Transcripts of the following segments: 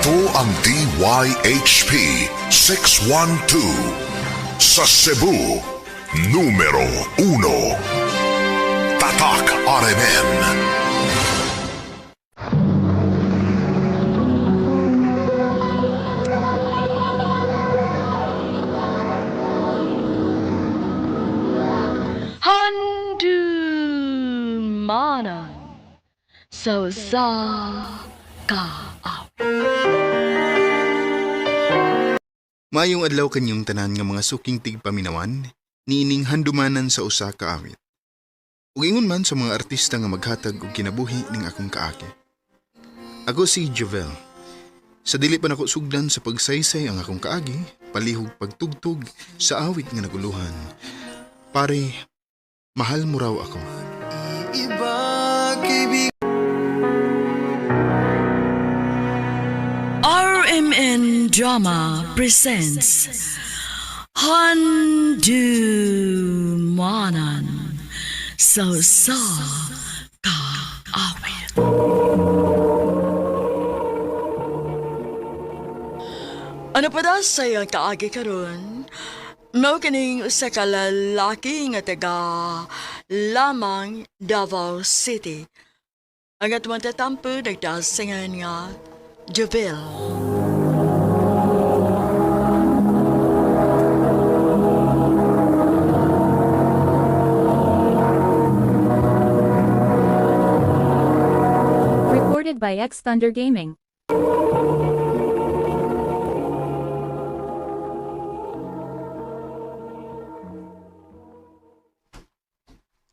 Ito ang DYHP 612 sa Cebu, numero 1. Tatak RMN. Handumanan sa kaaw. Mayong adlaw kanyong tanan nga mga suking tigpaminawan, niining handumanan sa usa ka awit. Ug ingon man sa mga artista nga maghatag og kinabuhi ning akong kaagi. Ako si Jovel. Sa dili pa nako sugdan sa pagsaysay ang akong kaagi, palihog pagtugtog sa awit nga naguluhan. Pare, mahal mo raw ako. RMN Drama presents Handumanan sa kaawit. Ano pa daw sayang kaagi karon? Mao kining usa ka lalaki nga taga lamang Davao City. Ang atong tatampo nagdasingan nga Jovel. Recorded by X Thunder Gaming.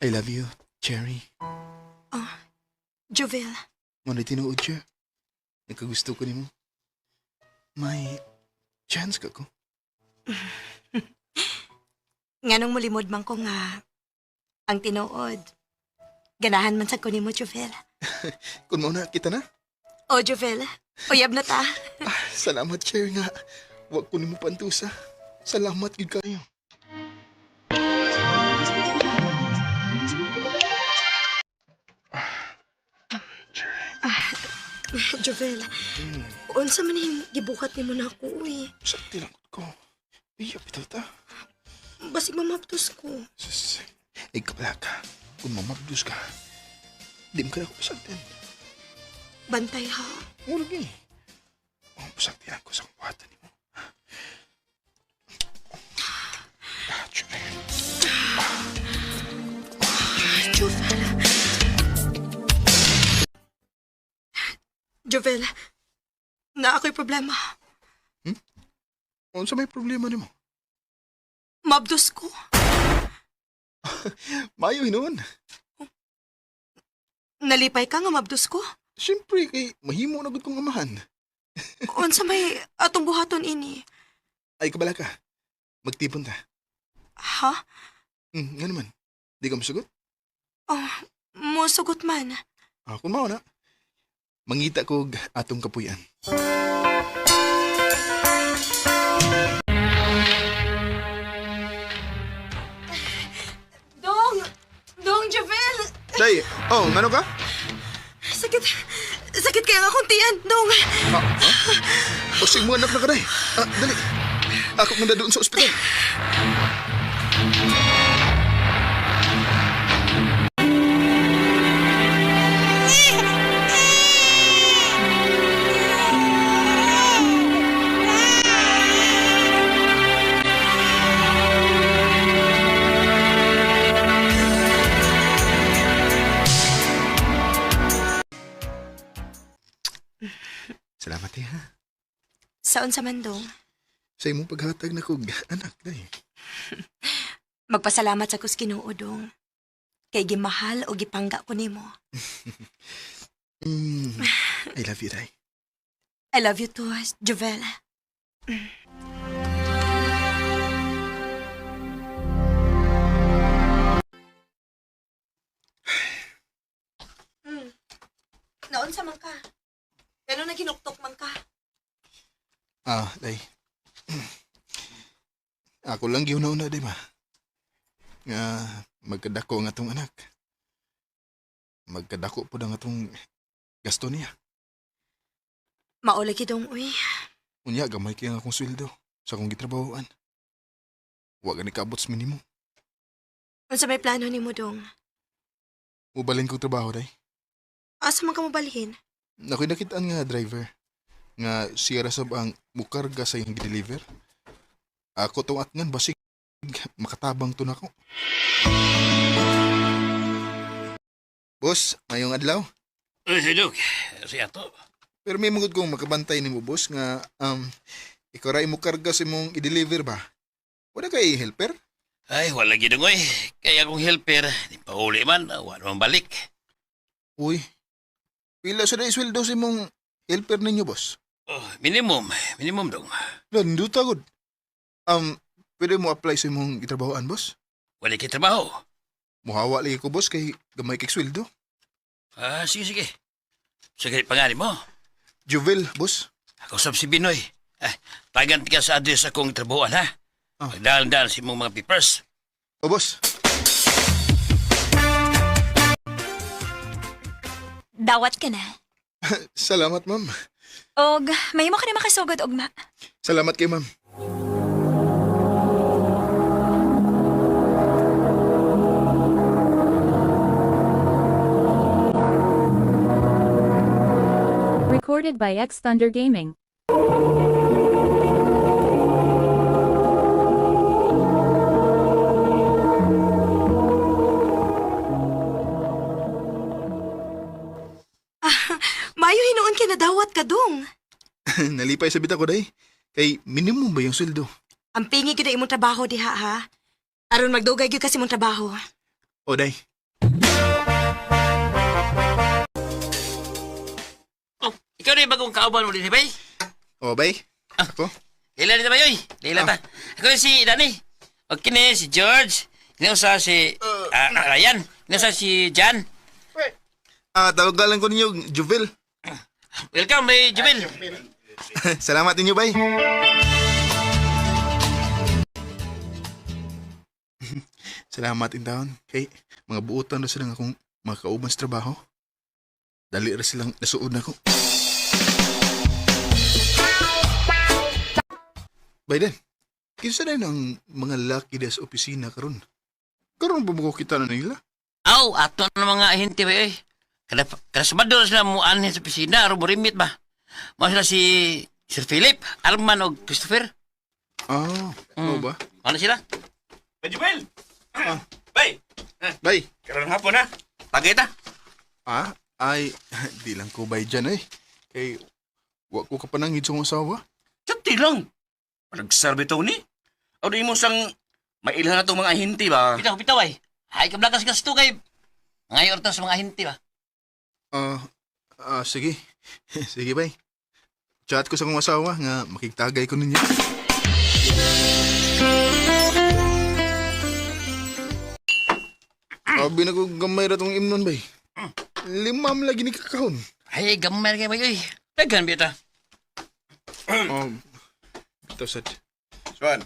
I love you, Cherry. Jovel, Muna tinuod siya. Nagkagusto ko nimo. May chance ka ko. nganong mulimod man ko nga ang tinuod. Ganahan man sa ko nimo, Jovel. Kung mauna kita na. O, Jovel, uyab na ta. Salamat, Cherry nga. Huwag ko nimo pantusa. Salamat gid kayo. Jovel, unsa man yung gibukat nimo na ako, uy. Sakti lang ko. Iya, bitaw ta. Basig mamaptos ko. Sus, pala ka. Kung mamabdus ka, di mo ka na ako pasagtin. Bantay ha. Mula gini. Pasagtihan ko sa kuwatan mo. Cherry. Jovel. Jovel, na ako'y problema. Ano sa may problema ni mo? Mabdos ko. Mayo hinuon. Nalipay ka nga mabdos ko. Siyempre, kay mahimo na gud kong amahan. Unsa may atong buhaton ini? Ay, kabala ka. Magtipon ta. Ha? Nga naman. Di ka masagot? Oh, musugot man. Kung mao na. Mangita ko atong kapuyan. Dong, Jovel! Day, ngano ka? Sakit kaya nga akong tiyan, Dong. Usig mo anak na ka, day. Dali. Ako nga doon sa ospital. Salamat ha. Saon sa man, Dong? Sa imong paghatag na kog anak, day. Magpasalamat sa kus Ginoo, Dong. Kay gimahal o gipangga ko nimo. I love you, day. I love you too, Jovel. Naon sa man ka? Gano'n na ginuktok man ka? Day. Ako lang giuna-una, day ba? Nga magkadako ang atong anak. Magkadako po ang atong gasto niya. Maulagi dong, uy. Unya, gamay kaya nga akong sweldo sa akong gitrabahoan. Wa gani kaabot sa minimum. Unsa may plano ni mo dong? Mubalin kong trabaho, day. Asa man ka mo balhin? Nakoy nakitaan nga driver nga siya rasab ang mukarga sa iyong deliver. Ako tong atngan basig makatabang to nako. Boss, mayong adlaw. Silog, siya to. Pero may mungod kong makabantay nimo boss nga ikaw ra imo karga sa imong i-deliver ba? Wala kay helper? Ay, wala ginungoy. Kaya kung helper, di pa uli man, wala man balik. Uy. Pila sa na isweldo sa imong helper ninyo, boss? Oh, minimum dong. Landuta gud. Pwede mo apply sa imong itrabahoan, boss? Wala kay trabaho. Muhawa lagi ko, boss, kay gamay kay sweldo. Sige. Sige, pangalan mo. Juvel, boss. Ako sab si Binoy. Tagan ka sa address akong trabahoan, ha? Magdahan-dahan si mong mga papers. O, boss. Dawat ka na. Salamat, ma'am. Og, may mo ka na makasugod, Ugma. Salamat kay ma'am. Recorded by X Thunder Gaming. Mayo hinuon ka na dawat ka dong. Nalipay sa bita ko, day. Kay minimum ba yung sweldo? Ang pingi gyud imong trabaho diha ha. Aron magdugay gyud kasi imong trabaho. O, day. Oh, ikaw na yung bagong kauban mo din, bay? O, bay. Ako? Leila na ba yun? Leila ta. Ako yung si Danny. O kini si George. Inausa si Ryan. Inausa si Jan. Tawagalan ko ninyo, Juvel. Welcome, may Jubel. Salamat ninyo, bay. Salamat in taon. Kay, mga buotan na silang akong mga kauban sa trabaho. Dali ra silang nasuod na ko. Biden, kinsa na ang mga laki des opisina karon? Karon ba mo kita na nila? Aw, ato na mga ahente ba eh. Kada sabado sila mo anhin sa pisina, aron mo rimit ba? Mga sila si Sir Philip, Arman o Christopher. Oo ba? Ano sila? Bay Jubel! Bay! Bay, Karoon hapon na. Tagay ta. ay, di lang ko bay dyan eh. Kay, wa ko kapanangid sa akong asawa. Tiyati lang. Nagserve ito ni. O di mo sang mailhan na itong mga hinti ba? Bitaw ay. Ay, kablakas gasto kay. Ngayon ortas sa mga ahente ba? Sige. Sige bay. Chat ko sa akong asawa nga makigtagay ko ninyo. Abi na ko gamay ra tong imnon bay. Limam lagi ni kakahon. Ay, gamay kayo ba yun? Dagan bita. Ito sad. Swan,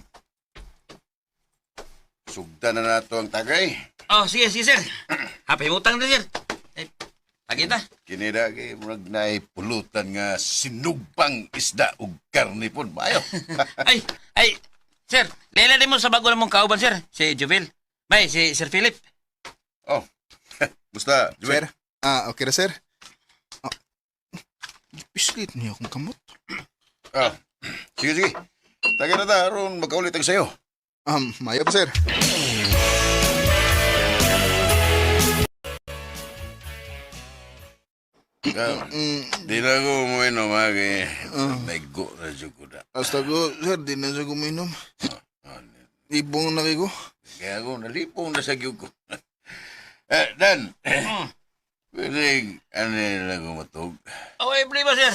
sugdan na nato ang tagay. Oh, sige sir. Hapay mo utang na sir. Ay, pagita. Kinida kay murag naay pulutan nga sinugpang isda ug karne pod bayo. Ay, sir. Lela din mo sa bago na mong kauban sir. Si Jubil. Bay, si Sir Philip. Oh. Musta, Sir? Juvel? Okay ra sir. Pislit niyo akong kamot. Sige. Tagay na ta aron magkaulit ang sayo. Mayo pa sir. Di na ko umuinom ha kay naigo na dyan ko na. Hasta ko, sir, di na siya kuminom. Ibong na kayo ko. Kaya ako nalipong na sa gyug ko. Dan, pwede ano na gumatog. Oh, ay, ba sir?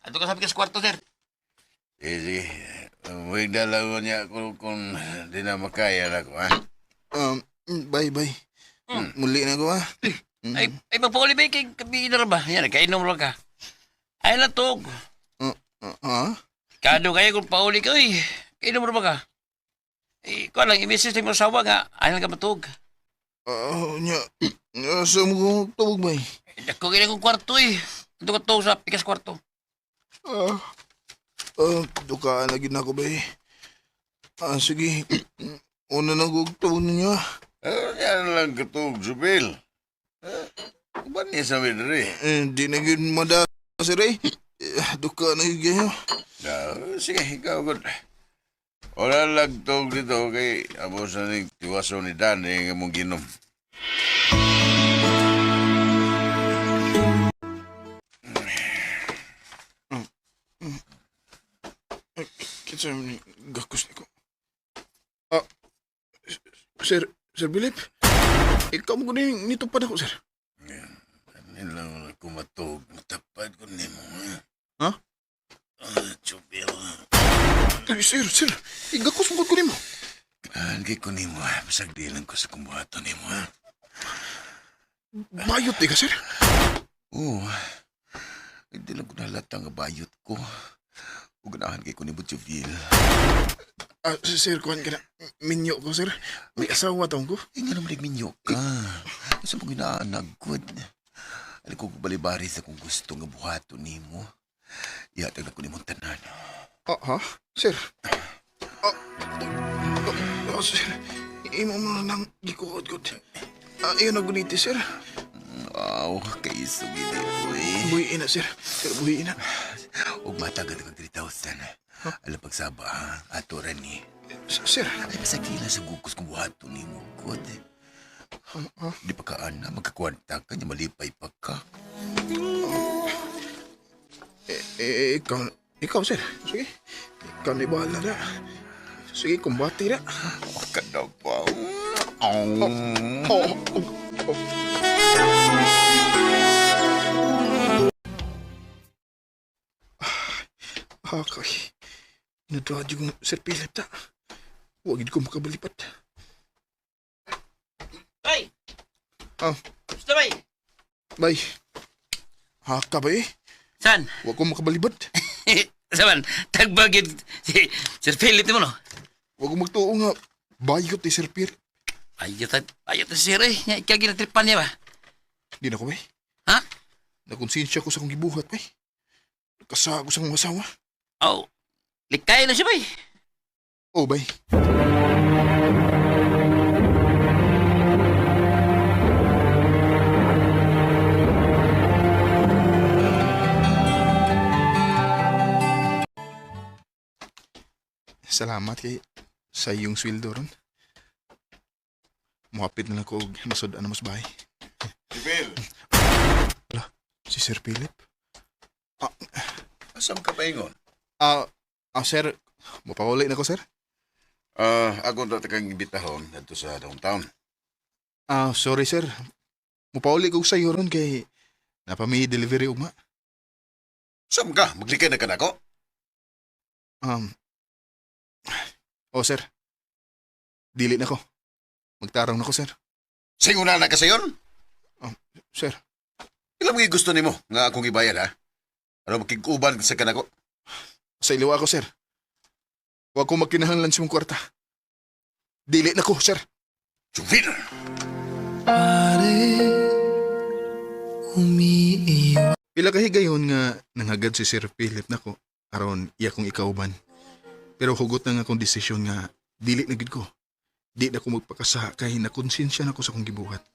Ato ka sabi ka sa kwarto sir. Sige. Huwag dalawa niya kung di na makaya na ko ha. Bye. Muli na ko ha. Ay, magpauli ba kay kabihin na ba? Yan, kainom lang ka. Ay, latog. Kado kayo kung pauli ka, eh. Kainom ba ka? Eh, ko lang, imisis na yung asawa nga. Ay, lang ka matug. Asa mo kong tawag ba eh? Dako kaya kong kwarto, eh. Ito ka to sa pikas kwarto. Dukaan na gid ako ba eh. Sige. Una na gugtawon niya. Yan lang katog, Jubil. Ba niya sa midri? Di na gid mada, sir eh. Dukaan na gid kayo. Sige, ikaw good. Wala lang tog dito kay abos na ning tiwaso ni Dan yung mong ginom. Kinsa ni gakos niko. Sir Philip. Ikaw mo kuning nito pa ako, sir. Kanin lang ako matog. Matapad ko ni mo. Ha? Jubil. Ay, sir. Igakos mo ko nimo. Kay ko ni mo. Masag di lang ko sa kumbuhato ni mo. Bayot di ka, sir. Oo. Hindi lang ko nalatang nga bayot ko. Uganahan kay ko ni Jubil. Sir, kuhan ka na. Minyo ko, sir. May asawa taong ko. Nga naman nagminyo ka. Sa mga ginaanagkod. Alam ko balibari sa kung gusto nga buhato ni mo. Ihatag na ko ni mong tanan. Ha? Sir? Sir. Imo mo na nang gikuod-good. Iyon na guniti, sir. Kay sugi ni boy. Buhiin na, sir. Sir, buhiin na. Huwag matagal kang 3,000. Alam pagsaba, aturan ni. Sir. Ay, masakila sa gukos kung buhato ni mo, God. Di pa kaan na, magkakwanta ka niya, malipay pa ka. Ikaw, sir. Sige. Ikaw na ibahala na. Sige, kumbati na. Kada pa. Hakay. Nadradyo kong Sir Philip ta. Huwag ko makabalipat. Ay! Ah. Gusto ba? Bay. Haka ba eh? San? Huwag ko makabalibat. Saman, tagbagid si Sir Philip ni mo, no? Huwag ko magtuo nga. Bayot ni Sir Philip. Ayot na si Sir, eh. Ikaw ginatripan niya ba? Di na ko, bay. Ha? Nakonsensya ko sa kong gibuhat, bay. Nagkasa ko sa kong asawa. Oh, likay na siya ba? Oh, bay. Salamat kay sa iyong sweldo ron. Muhapit na lang ko og masod-an na mas bahay. Jubil, Si Sir Philip? asam ka pa ingon? Sir, mapakuli na ko, sir. Ako na kang imbitahon dito sa downtown. Sorry, sir. Mupauli ko sa iyo ron kay napami delivery ugma. Asam ka? Maglikay na ka na ko? Sir. Dili na ko. Magtarong na ko, sir. Singuna na ka sayon? Sir. Ilang mga gusto ni mo nga akong ibayad, ha? Ano makikuban sa kanako? Sa iliwa ako, sir. Huwag ko magkinahanlan sa mong kwarta. Dili na ko, sir. Jubil! Pila kahigayon nga nanghagad si Sir Philip na ko aron iya kong ikauban. Pero hugot na nga akong desisyon nga dili na gid ko. Di na ko magpakasa kay nakonsensya na ko sa kong gibuhat.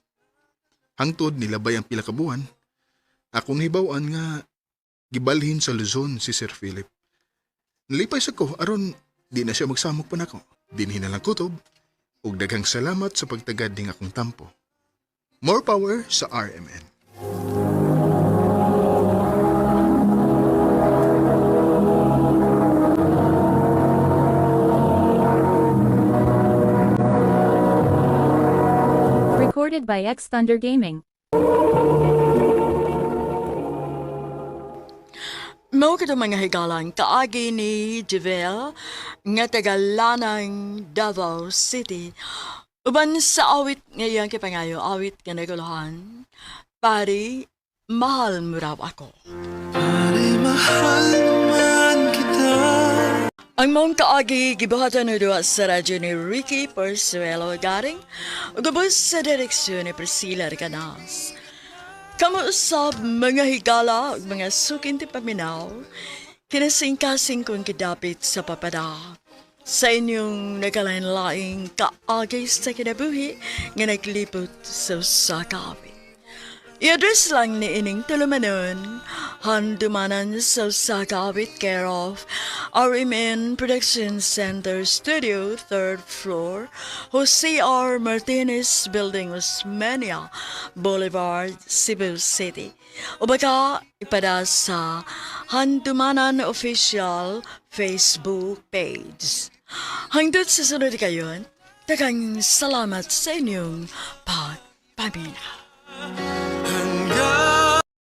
Hangtod nilabay ang pila ka buwan, akong hibaw-an nga gibalhin sa Luzon si Sir Philip. Nalipay sa ko aron di na siya magsamok pa nako. Dinhi na lang kutob ug daghang salamat sa pagtagad ning akong tampo. More power sa RMN. Recorded by X Thunder Gaming. Mao kada mga higalang kaagi ni Javel nga taga Lanang, Davao City. Uban sa awit ngayon kay pangayo, awit nga naguluhan. Pari, mahal mo raw ako. Ang mong kaagi gibuhatan na doon sa radyo ni Ricky Persuelo Garing, ugabos sa direksyon ni Priscilla Ricanas. Kamu usab mga higala ug mga sukin ti paminaw, Kinasing-kasing kong kidapit sa papada. Sa inyong nagalain-laing kaagay sa kinabuhi nga naglipot sa sakawit. I-address lang ni ining tulumanon, handumanan sa sakawit care of RMN Production Center Studio, 3rd floor, Jose R. Martinez Building, Osmeña Boulevard, Cebu City. O baka ipada sa Handumanan Official Facebook page. Hangtod sa sunod kayon, daghang salamat sa inyong pagpaminaw.